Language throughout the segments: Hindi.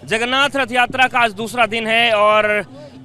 जगन्नाथ रथ यात्रा का आज दूसरा दिन है और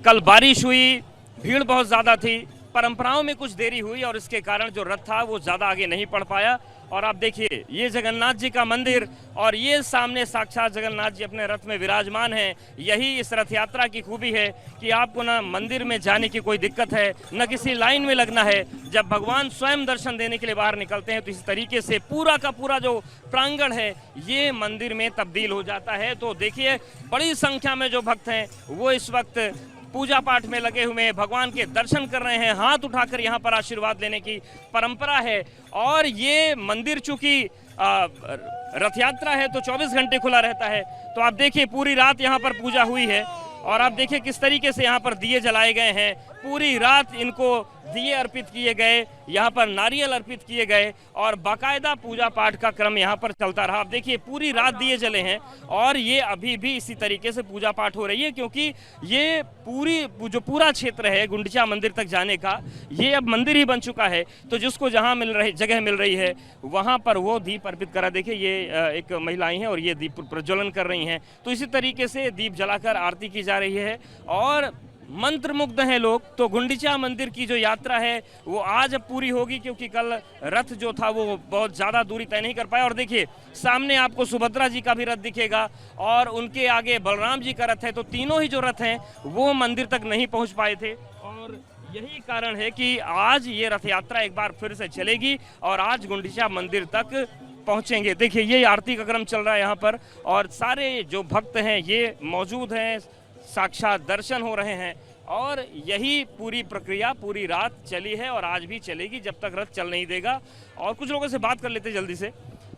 कल बारिश हुई, भीड़ बहुत ज़्यादा थी, परंपराओं में कुछ देरी हुई और इसके कारण जो रथ था वो ज़्यादा आगे नहीं बढ़ पाया। और आप देखिए ये जगन्नाथ जी का मंदिर और ये सामने साक्षात जगन्नाथ जी अपने रथ में विराजमान हैं। यही इस रथ यात्रा की खूबी है कि आपको ना मंदिर में जाने की कोई दिक्कत है, न किसी लाइन में लगना है। जब भगवान स्वयं दर्शन देने के लिए बाहर निकलते हैं तो इस तरीके से पूरा का पूरा जो प्रांगण है ये मंदिर में तब्दील हो जाता है। तो देखिए बड़ी संख्या में जो भक्त हैं वो इस वक्त पूजा पाठ में लगे हुए हैं, भगवान के दर्शन कर रहे हैं, हाथ उठाकर यहाँ पर आशीर्वाद लेने की परंपरा है। और ये मंदिर चूंकि रथ यात्रा है तो 24 घंटे खुला रहता है। तो आप देखिए पूरी रात यहाँ पर पूजा हुई है और आप देखिए किस तरीके से यहाँ पर दिए जलाए गए हैं। पूरी रात इनको दिए अर्पित किए गए, यहाँ पर नारियल अर्पित किए गए और बाकायदा पूजा पाठ का क्रम यहाँ पर चलता रहा। आप देखिए पूरी रात दिए जले हैं और ये अभी भी इसी तरीके से पूजा पाठ हो रही है, क्योंकि ये पूरा क्षेत्र है गुंडिचा मंदिर तक जाने का, ये अब मंदिर ही बन चुका है। तो जिसको जहाँ जगह मिल रही है वहाँ पर वो दीप अर्पित करा। देखिए ये एक महिलाएं हैं और ये दीप प्रज्वलन कर रही हैं। तो इसी तरीके से दीप जलाकर आरती की जा रही है और मंत्रमुग्ध हैं लोग। तो गुंडिचा मंदिर की जो यात्रा है वो आज अब पूरी होगी, क्योंकि कल रथ जो था वो बहुत ज़्यादा दूरी तय नहीं कर पाया। और देखिए सामने आपको सुभद्रा जी का भी रथ दिखेगा और उनके आगे बलराम जी का रथ है। तो तीनों ही जो रथ हैं वो मंदिर तक नहीं पहुंच पाए थे और यही कारण है कि आज ये रथ यात्रा एक बार फिर से चलेगी और आज गुंडिचा मंदिर तक पहुंचेंगे। देखिए ये आरती का क्रम चल रहा है यहाँ पर और सारे जो भक्त हैं ये मौजूद हैं, साक्षात दर्शन हो रहे हैं और यही पूरी प्रक्रिया पूरी रात चली है और आज भी चलेगी जब तक रथ चल नहीं देगा। और कुछ लोगों से बात कर लेते जल्दी से।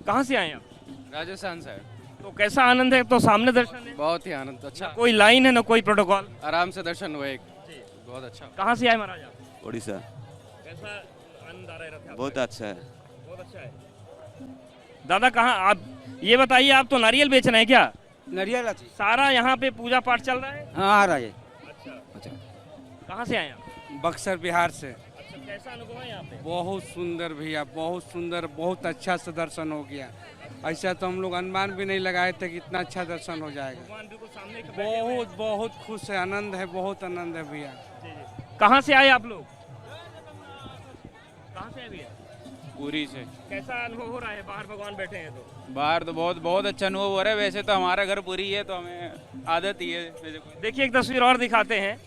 कहाँ से आए आप? राजस्थान से। तो कैसा आनंद है? तो सामने दर्शन है? बहुत ही आनंद। अच्छा, कोई लाइन है ना कोई प्रोटोकॉल? आराम से दर्शन हुए, बहुत अच्छा। कहाँ से आए महाराज आप? उड़ीसा। कैसा आनंद आ रहा है रथ? बहुत अच्छा है। बहुत अच्छा है। दादा कहाँ आप ये बताइए, आप तो नारियल बेच रहे हैं क्या? नारियल सारा यहाँ पे पूजा पाठ चल रहा है? हाँ आ रहा है। अच्छा, कहाँ से आए आप? बक्सर बिहार से। अच्छा, कैसा अनुभव है यहाँ पे? बहुत सुंदर भैया, बहुत सुंदर, बहुत अच्छा से दर्शन हो गया। ऐसा तो हम लोग अनुमान भी नहीं लगाए थे कि इतना अच्छा दर्शन हो जाएगा। भगवान बिल्कुल सामने बैठे हुए हैं। बहुत बहुत खुश है, आनंद है, बहुत आनंद है भैया। कहाँ से आए आप लोग? कहाँ से आए भैया? पूरी से। कैसा अनुभव हो रहा है बाहर भगवान बैठे हैं तो? बाहर तो बहुत अच्छा अनुभव हो रहा है। वैसे तो हमारा घर पूरी है तो हमें आदत ही है। देखिए एक तस्वीर और दिखाते हैं,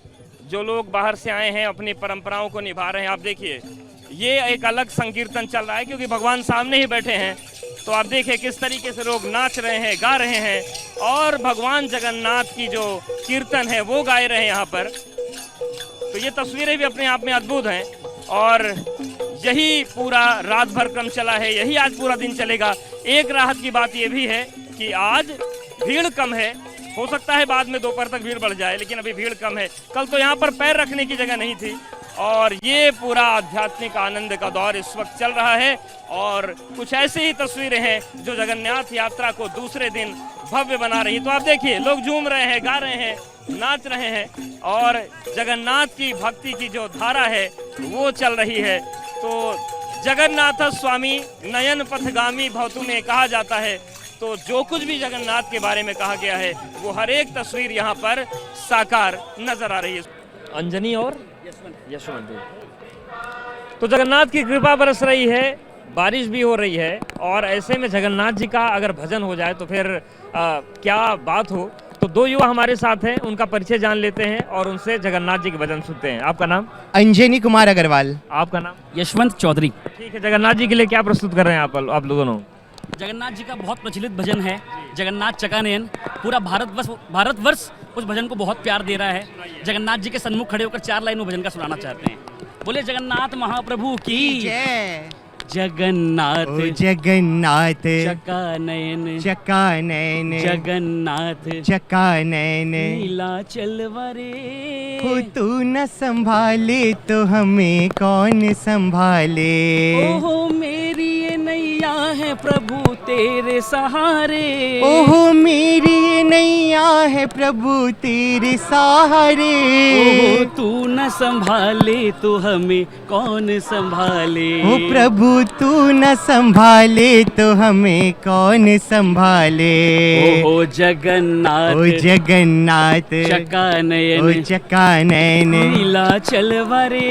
जो लोग बाहर से आए हैं अपनी परंपराओं को निभा रहे हैं। आप देखिए ये एक अलग संकीर्तन चल रहा है क्योंकि भगवान सामने ही बैठे हैं। तो आप देखिए किस तरीके से लोग नाच रहे हैं, गा रहे हैं और भगवान जगन्नाथ की जो कीर्तन है वो गाए रहे हैं यहाँ पर। तो ये तस्वीरें भी अपने आप में अद्भुत हैं और यही पूरा रात भर क्रम चला है, यही आज पूरा दिन चलेगा। एक राहत की बात ये भी है कि आज भीड़ कम है, हो सकता है बाद में दोपहर तक भीड़ बढ़ जाए, लेकिन अभी भीड़ कम है। कल तो यहाँ पर पैर रखने की जगह नहीं थी और ये पूरा आध्यात्मिक आनंद का दौर इस वक्त चल रहा है। और कुछ ऐसी ही तस्वीरें हैं जो जगन्नाथ यात्रा को दूसरे दिन भव्य बना रही। तो आप देखिए लोग झूम रहे हैं, गा रहे हैं, नाच रहे हैं और जगन्नाथ की भक्ति की जो धारा है वो चल रही है। तो जगन्नाथ स्वामी नयन पथगामी भवतु में कहा जाता है। तो जो कुछ भी जगन्नाथ के बारे में कहा गया है वो हर एक तस्वीर यहाँ पर साकार नजर आ रही है। अंजनी और यशवंत। तो जगन्नाथ की कृपा बरस रही है, बारिश भी हो रही है और ऐसे में जगन्नाथ जी का अगर भजन हो जाए तो फिर क्या बात हो। तो दो युवा हमारे साथ हैं, उनका परिचय जान लेते हैं और उनसे जगन्नाथ जी के भजन सुनते हैं। आपका नाम? अंजनी कुमार अग्रवाल। आपका नाम? यशवंत चौधरी। ठीक है, जगन्नाथ जी के लिए क्या प्रस्तुत कर रहे हैं आप लोग दोनों? जगन्नाथ जी का बहुत प्रचलित भजन है जगन्नाथ चकानयन। पूरा भारतवर्ष उस भजन को बहुत प्यार दे रहा है। जगन्नाथ जी के सन्मुख खड़े होकर 4 लाइन में भजन का सुनाना चाहते हैं। बोले जगन्नाथ महाप्रभु की जय। जगन्नाथ जगन्नाथ चकानयन चकानयन जगन्नाथ चकानयन नीलाचल वरे। हो तू न संभाले तो हमें कौन संभाले। ओहो मेरी ये नैया है प्रभु तेरे सहारे। ओहो मेरी ये नैया है है प्रभु तेरे सहारे। ओहो तू न संभाले तो हमें कौन संभाले। ओ प्रभु तू न संभाले तो हमें कौन संभाले। ओहो जगन्नाथ ओ जगन्नाथ चकानयन ओ चकानयन नीलाचल वरे।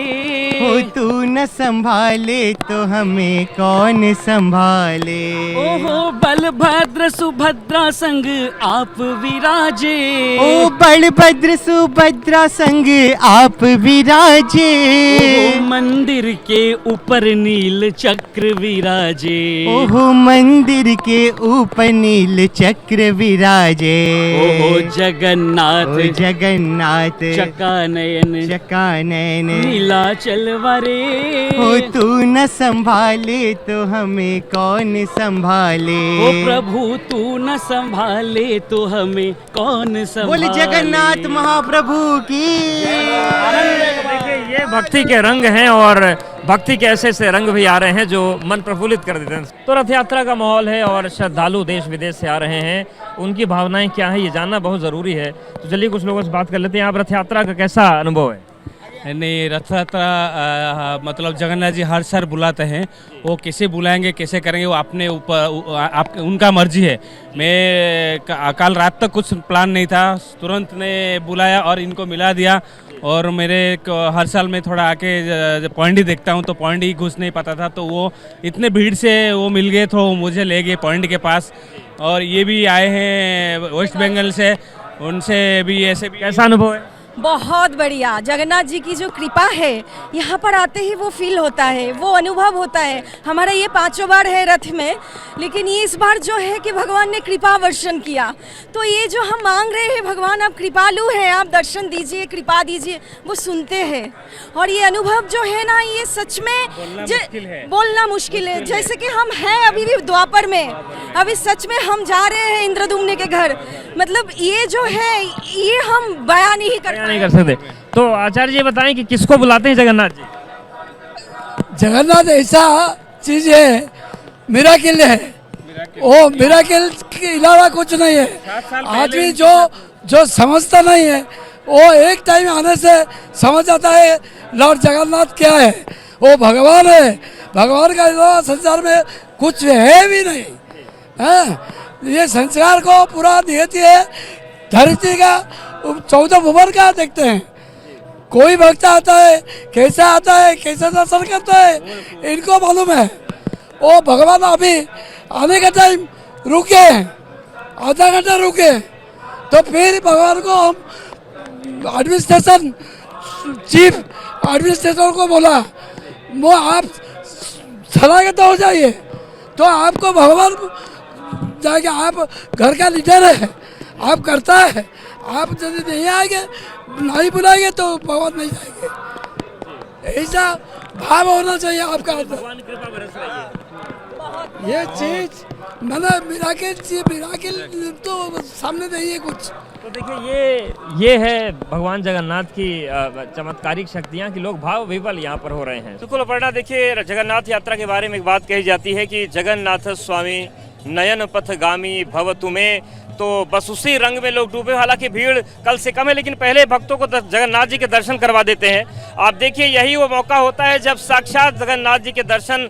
ओ तू न संभाले तो हमें कौन संभाले। ओहो बलभद्र सुभद्रा संग आप विराजे। ओ बलभद्र सुभद्रा संग आप विराजे। ओहो मंदिर के ऊपर नील चक्र विराजे। ओहो मंदिर के ऊपर नील चक्र विराजे। ओहो जगन्नाथ ओ जगन्नाथ चकानयन चकानयन नीलाचल वरे। ओ तू न संभाले तो हमें कौन संभाले। ओ प्रभु तू न संभाले तो हमें कौन संभाले। बोले जगन्नाथ महाप्रभु की। देखिए ये भक्ति के रंग हैं और भक्ति के ऐसे ऐसे रंग भी आ रहे हैं जो मन प्रफुल्लित कर देते हैं। तो रथ यात्रा का माहौल है और श्रद्धालु देश विदेश से आ रहे हैं, उनकी भावनाएं क्या है ये जानना बहुत जरूरी है। तो चलिए कुछ लोगों से बात कर लेते हैं। आप रथ यात्रा का कैसा अनुभव है? नहीं, रथ यात्रा मतलब जगन्नाथ जी हर साल बुलाते हैं। वो कैसे बुलाएंगे कैसे करेंगे वो अपने ऊपर आप उनका मर्जी है। मैं कल रात तक कुछ प्लान नहीं था, तुरंत ने बुलाया और इनको मिला दिया। और मेरे हर साल मैं थोड़ा आके पौंडी देखता हूँ तो पौंडी घुस नहीं पाता था, तो वो इतने भीड़ से वो मिल गए तो मुझे ले गए पौंडी के पास। और ये भी आए हैं वेस्ट बंगाल से, उनसे भी ऐसे भी कैसा अनुभव है? बहुत बढ़िया। जगन्नाथ जी की जो कृपा है यहाँ पर आते ही वो फील होता है, वो अनुभव होता है। हमारा ये 5वां बार है रथ में, लेकिन ये इस बार जो है कि भगवान ने कृपा वर्षण किया। तो ये जो हम मांग रहे हैं भगवान आप कृपालु हैं, आप दर्शन दीजिए कृपा दीजिए, वो सुनते हैं। और ये अनुभव जो है ना ये सच में बोलना मुश्किल है। जैसे कि हम हैं अभी भी द्वापर में, अभी सच में हम जा रहे हैं इंद्रदुम्न के घर। मतलब ये जो है ये हम बयान ही नहीं कर सकते। तो आचार्य जी बताएं कि किसको बुलाते हैं जगन्नाथ जी? जगन्नाथ ऐसा चीज है, मिराकिल है। वो मिराकिल के अलावा कुछ नहीं है। आदमी जो समझता नहीं है वो एक टाइम आने से समझ आता है लॉर्ड जगन्नाथ क्या है। वो भगवान है, भगवान का अलावा संसार में कुछ है भी नहीं है। ये संस्कार को पूरा देती है धरती का 14 भुवन का देखते हैं। कोई भक्त आता है कैसा आता है कैसा दर्शन करता है इनको मालूम है। वो भगवान अभी आने का टाइम रुके हैं, आधा घंटा रुके, तो फिर भगवान को हम एडमिनिस्ट्रेशन चीफ एडमिनिस्ट्रेटर को बोला वो आप शरणागत हो जाइए। तो आपको भगवान जाके आप घर का लीडर है, आप करता है, आप यदि नहीं आएंगे नहीं बुलाएंगे तो भगवान नहीं जाएंगे। ऐसा भाव होना चाहिए आपका। ये चीज मतलब मिराकिल तो सामने नहीं है कुछ। तो देखिए ये है भगवान जगन्नाथ की चमत्कारिक शक्तियाँ कि लोग भाव विवल यहाँ पर हो रहे हैं। सुकुल अपर्णा, देखिए जगन्नाथ यात्रा के बारे में एक बात कही जाती है कि जगन्नाथ स्वामी नयन पथगामी भव तुम्हें, तो बस उसी रंग में लोग डूबे। हालांकि भीड़ कल से कम है, लेकिन पहले भक्तों को जगन्नाथ जी के दर्शन करवा देते हैं। आप देखिए यही वो मौका होता है जब साक्षात जगन्नाथ जी के दर्शन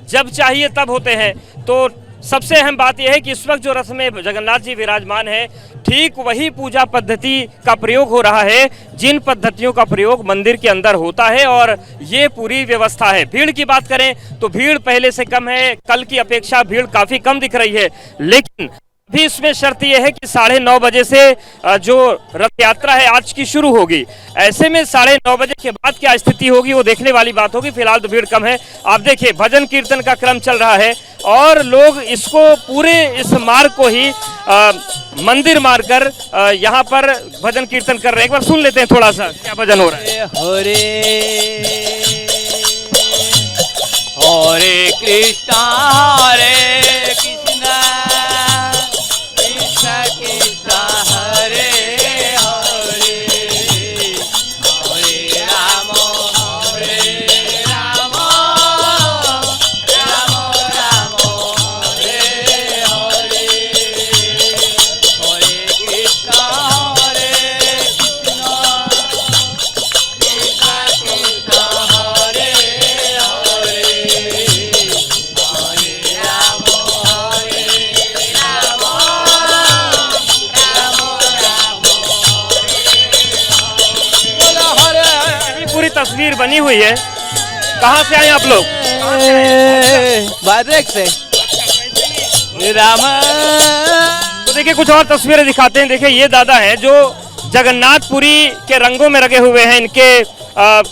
जब चाहिए तब होते हैं। तो सबसे अहम बात यह है कि इस वक्त जो रथ में जगन्नाथ जी विराजमान है ठीक वही पूजा पद्धति का प्रयोग हो रहा है जिन पद्धतियों का प्रयोग मंदिर के अंदर होता है, और ये पूरी व्यवस्था है। भीड़ की बात करें तो भीड़ पहले से कम है, कल की अपेक्षा भीड़ काफी कम दिख रही है। लेकिन भी इसमें शर्त यह है कि 9:30 बजे से जो रथ यात्रा है आज की शुरू होगी। ऐसे में 9:30 बजे के बाद क्या स्थिति होगी वो देखने वाली बात होगी। फिलहाल तो भीड़ कम है। आप देखिए भजन कीर्तन का क्रम चल रहा है और लोग इसको पूरे इस मार्ग को ही मंदिर मारकर यहाँ पर भजन कीर्तन कर रहे हैं। एक बार सुन लेते हैं थोड़ा सा क्या भजन हो रहा है। हरे हरे कृष्णा हरे कृष्णा कृष्ण कृष्ण हरे हरे हरे राम राम राम हरे हरे हरे कृष्ण तस्वीर बनी हुई है। कहाँ से आए आप लोग? बादरेक से तो देखिए कुछ और तस्वीरें दिखाते हैं। देखिए ये दादा हैं जो जगन्नाथपुरी के रंगों में रखे हुए हैं। इनके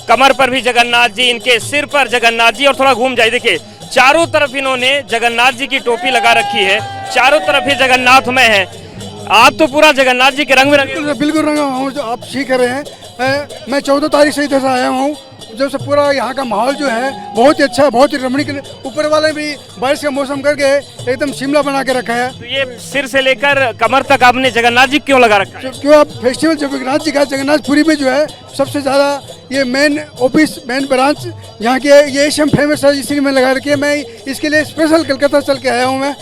कमर पर भी जगन्नाथ जी, इनके सिर पर जगन्नाथ जी, और थोड़ा घूम जाए देखिए चारों तरफ इन्होंने जगन्नाथ जी की टोपी लगा रखी है। चारों तरफ ही जगन्नाथ में है। आप तो पूरा जगन्नाथ जी के रंग में रंगे। बिल्कुल रंगा हूँ, जो आप सीख रहे हैं। मैं 14 तारीख से इधर से आया हूँ। जब से पूरा यहाँ का माहौल जो है बहुत ही अच्छा है, बहुत ही रमणीक। ऊपर वाले भी बारिश का मौसम करके एकदम शिमला बना के रखा है। तो ये सिर से लेकर कमर तक आपने जगन्नाथ जी क्यों लगा रखा है? क्यों आप फेस्टिवल जगन्नाथ जी का जगन्नाथपुरी में जो है सबसे ज़्यादा ये मेन ऑफिस, मेन ब्रांच यहाँ की है, ये एशियम फेमस है, इसी में लगा रखी है। मैं इसके लिए स्पेशल कलकत्ता चल के आया हूँ मैं।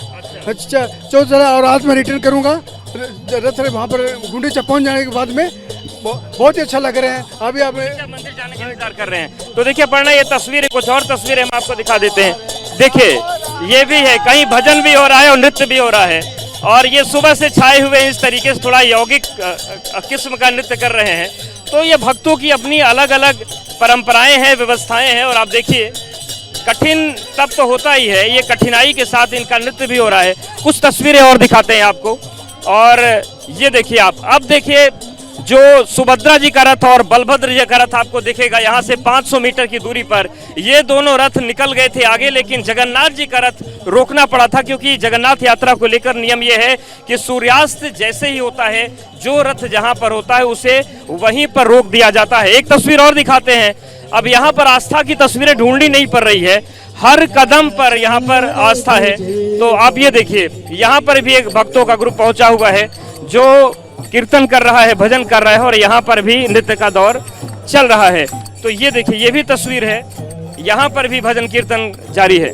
अच्छा 14 और आज मैं रिटर्न करूँगा रथ वहाँ पर गुंडीचा पहुँच जाने के बाद में। बहुत ही अच्छा लग रहे हैं। अभी आप मंदिर जाने का इंतजार कर रहे हैं। तो देखिए पढ़ना ये तस्वीर, कुछ और तस्वीरें हम आपको दिखा देते हैं। देखिए ये भी है, कहीं भजन भी हो रहा है और नृत्य भी हो रहा है। और ये सुबह से छाए हुए इस तरीके से थोड़ा यौगिक किस्म का नृत्य कर रहे हैं। तो ये भक्तों की अपनी अलग अलग परंपराएं हैं, व्यवस्थाएं हैं। और आप देखिए कठिन तब तो होता ही है, ये कठिनाई के साथ इनका नृत्य भी हो रहा है। कुछ तस्वीरें और दिखाते हैं आपको। और ये देखिए आप, अब देखिए जो सुभद्रा जी का रथ और बलभद्र जी का रथ आपको दिखेगा यहाँ से 500 मीटर की दूरी पर। ये दोनों रथ निकल गए थे आगे, लेकिन जगन्नाथ जी का रथ रोकना पड़ा था, क्योंकि जगन्नाथ यात्रा को लेकर नियम ये है कि सूर्यास्त जैसे ही होता है जो रथ जहाँ पर होता है उसे वहीं पर रोक दिया जाता है। एक तस्वीर और दिखाते हैं। अब यहाँ पर आस्था की तस्वीरें ढूंढनी नहीं पड़ रही है, हर कदम पर यहाँ पर आस्था है। तो आप ये देखिए यहाँ पर भी एक भक्तों का ग्रुप पहुंचा हुआ है जो कीर्तन कर रहा है, भजन कर रहा है, और यहाँ पर भी नृत्य का दौर चल रहा है। तो ये देखिए ये भी तस्वीर है, यहाँ पर भी भजन कीर्तन जारी है।